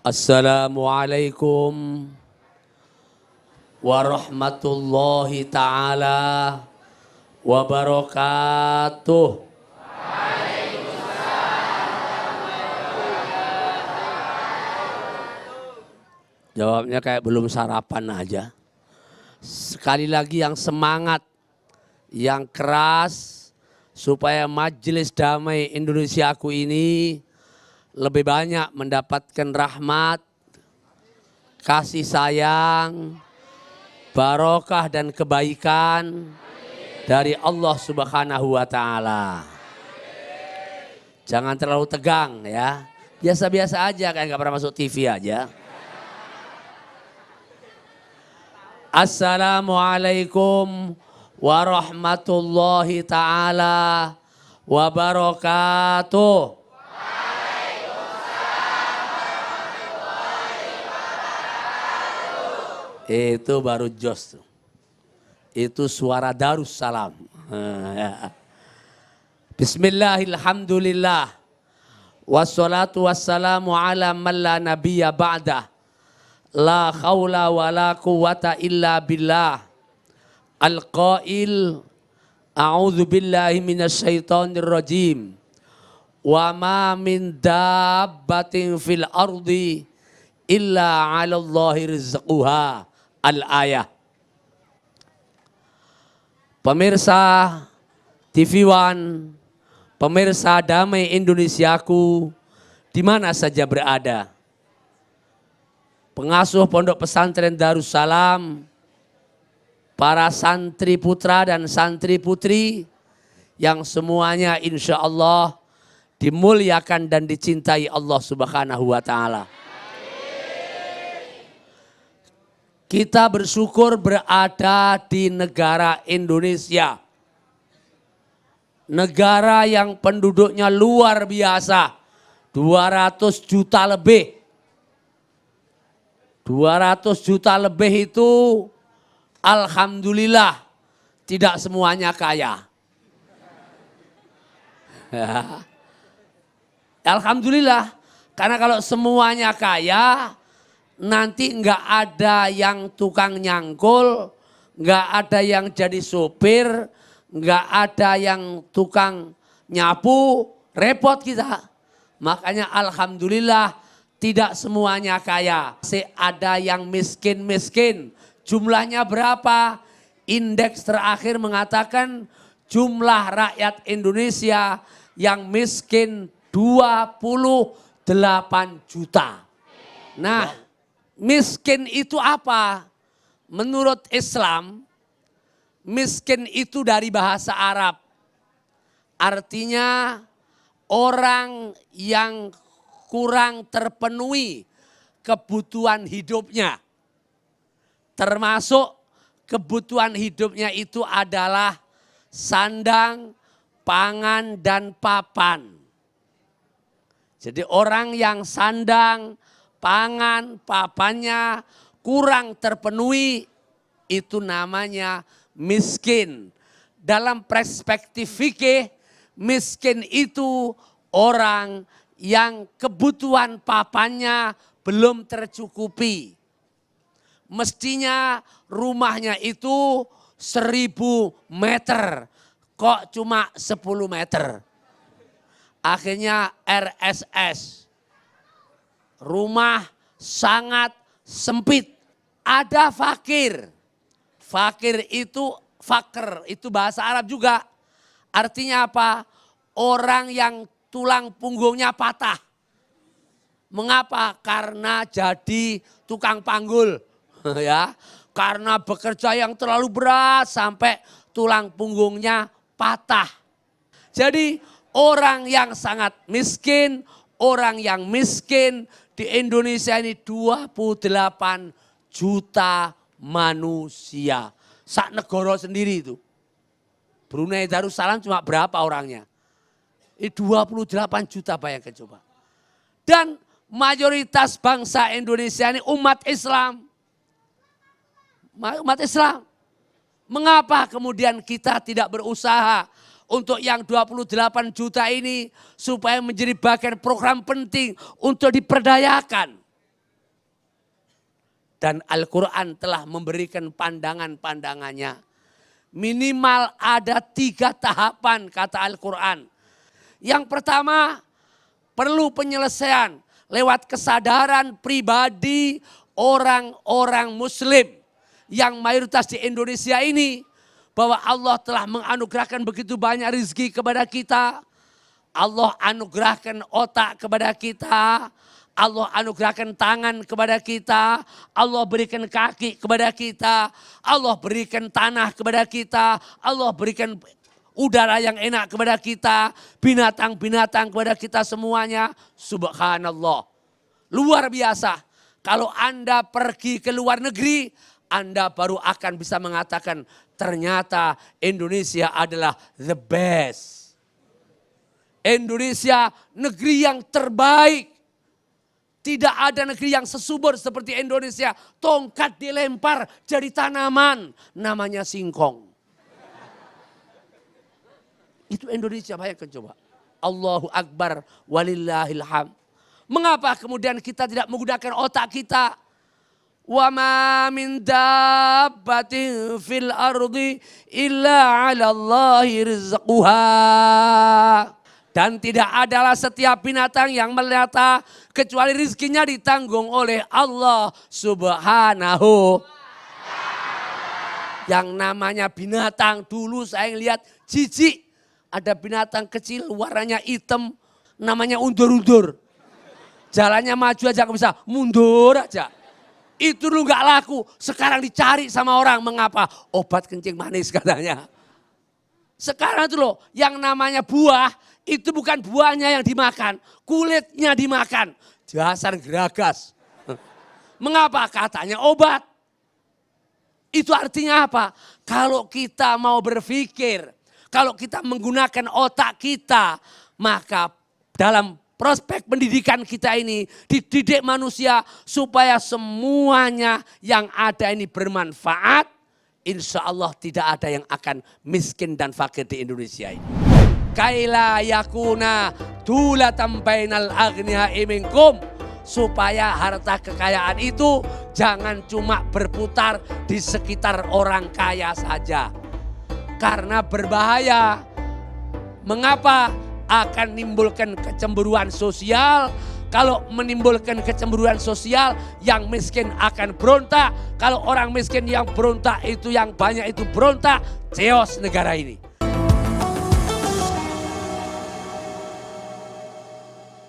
Assalamualaikum warahmatullahi ta'ala wabarakatuh. Jawabnya kayak belum sarapan aja. Sekali lagi yang semangat, yang keras, supaya Majelis Damai Indonesiaku ini lebih banyak mendapatkan rahmat, kasih sayang, barokah dan kebaikan dari Allah Subhanahu wa Ta'ala. Jangan terlalu tegang ya, biasa-biasa aja kayak nggak pernah masuk TV aja. Assalamualaikum warahmatullahi ta'ala wabarakatuh. Itu baru jos tuh. Itu suara Darussalam. Bismillahirrahmanirrahim. Wassalatu wassalamu ala man la nabiyya ba'dah. La khawla wa la quwwata illa billah. Al-qail a'udzu billahi minasyaitonir rajim. Wa ma min dabbatin fil ardi illa 'ala Allahi rizquha. Al-ayah. Pemirsa TV One, pemirsa Damai Indonesiaku, di mana saja berada. Pengasuh Pondok Pesantren Darussalam, para santri putra dan santri putri yang semuanya insya Allah dimuliakan dan dicintai Allah Subhanahu wa Ta'ala. Kita bersyukur berada di negara Indonesia. Negara yang penduduknya luar biasa. 200 juta lebih. 200 juta lebih itu alhamdulillah tidak semuanya kaya. Alhamdulillah, karena kalau semuanya kaya, nanti nggak ada yang tukang nyangkul, nggak ada yang jadi sopir, nggak ada yang tukang nyapu, repot kita. Makanya alhamdulillah tidak semuanya kaya. Ada yang miskin-miskin. Jumlahnya berapa? Indeks terakhir mengatakan jumlah rakyat Indonesia yang miskin 28 juta. Nah, miskin itu apa? Menurut Islam, miskin itu dari bahasa Arab. Artinya orang yang kurang terpenuhi kebutuhan hidupnya. Termasuk kebutuhan hidupnya itu adalah sandang, pangan, dan papan. Jadi orang yang sandang, pangan, papannya kurang terpenuhi, itu namanya miskin. Dalam perspektif fikih, miskin itu orang yang kebutuhan papannya belum tercukupi. Mestinya rumahnya itu 1000 meter, kok cuma 10 meter. Akhirnya RSS. Rumah sangat sempit. Ada fakir. Fakir itu, fakir itu bahasa Arab juga. Artinya apa? Orang yang tulang punggungnya patah. Mengapa? Karena jadi tukang panggul. Ya, karena bekerja yang terlalu berat sampai tulang punggungnya patah. Jadi orang yang sangat miskin, orang yang miskin di Indonesia ini 28 juta manusia. Sak negara sendiri itu. Brunei Darussalam cuma berapa orangnya? 28 juta, bayangkan coba. Dan mayoritas bangsa Indonesia ini umat Islam. Umat Islam. Mengapa kemudian kita tidak berusaha untuk yang 28 juta ini supaya menjadi bagian program penting untuk diperdayakan? Dan Al-Quran telah memberikan pandangan-pandangannya. Minimal ada 3 tahapan kata Al-Quran. Yang pertama, perlu penyelesaian lewat kesadaran pribadi orang-orang muslim yang mayoritas di Indonesia ini, bahwa Allah telah menganugerahkan begitu banyak rezeki kepada kita. Allah anugerahkan otak kepada kita, Allah anugerahkan tangan kepada kita, Allah berikan kaki kepada kita, Allah berikan tanah kepada kita, Allah berikan udara yang enak kepada kita, binatang-binatang kepada kita semuanya. Subhanallah. Luar biasa. Kalau Anda pergi ke luar negeri, Anda baru akan bisa mengatakan ternyata Indonesia adalah the best. Indonesia negeri yang terbaik. Tidak ada negeri yang sesubur seperti Indonesia. Tongkat dilempar jadi tanaman. Namanya singkong. Itu Indonesia, bayangkan coba. Allahu Akbar walillahil hamd. Mengapa kemudian kita tidak menggunakan otak kita? Wa ma min dabbatin fil ardi illa 'ala Allahi rizquha. Dan tidak adalah setiap binatang yang melata kecuali rizkinya ditanggung oleh Allah Subhanahu. Yang namanya binatang, dulu saya lihat jijik. Ada binatang kecil warnanya hitam, namanya undur-undur. Jalannya maju aja nggak bisa, mundur aja. Itu dulu nggak laku, sekarang dicari sama orang. Mengapa? Obat kencing manis katanya. Sekarang itu loh, yang namanya buah, itu bukan buahnya yang dimakan, kulitnya dimakan. Dasar geragas. Mengapa? Katanya obat. Itu artinya apa? Kalau kita mau berpikir, kalau kita menggunakan otak kita, maka dalam prospek pendidikan kita ini dididik manusia supaya semuanya yang ada ini bermanfaat. Insya Allah tidak ada yang akan miskin dan fakir di Indonesia ini. Kaila yakuna dulatan bainal aghniyai minkum. Supaya harta kekayaan itu jangan cuma berputar di sekitar orang kaya saja. Karena berbahaya. Mengapa? Akan menimbulkan kecemburuan sosial. Kalau menimbulkan kecemburuan sosial, yang miskin akan berontak. Kalau orang miskin yang berontak itu, yang banyak itu berontak, chaos negara ini.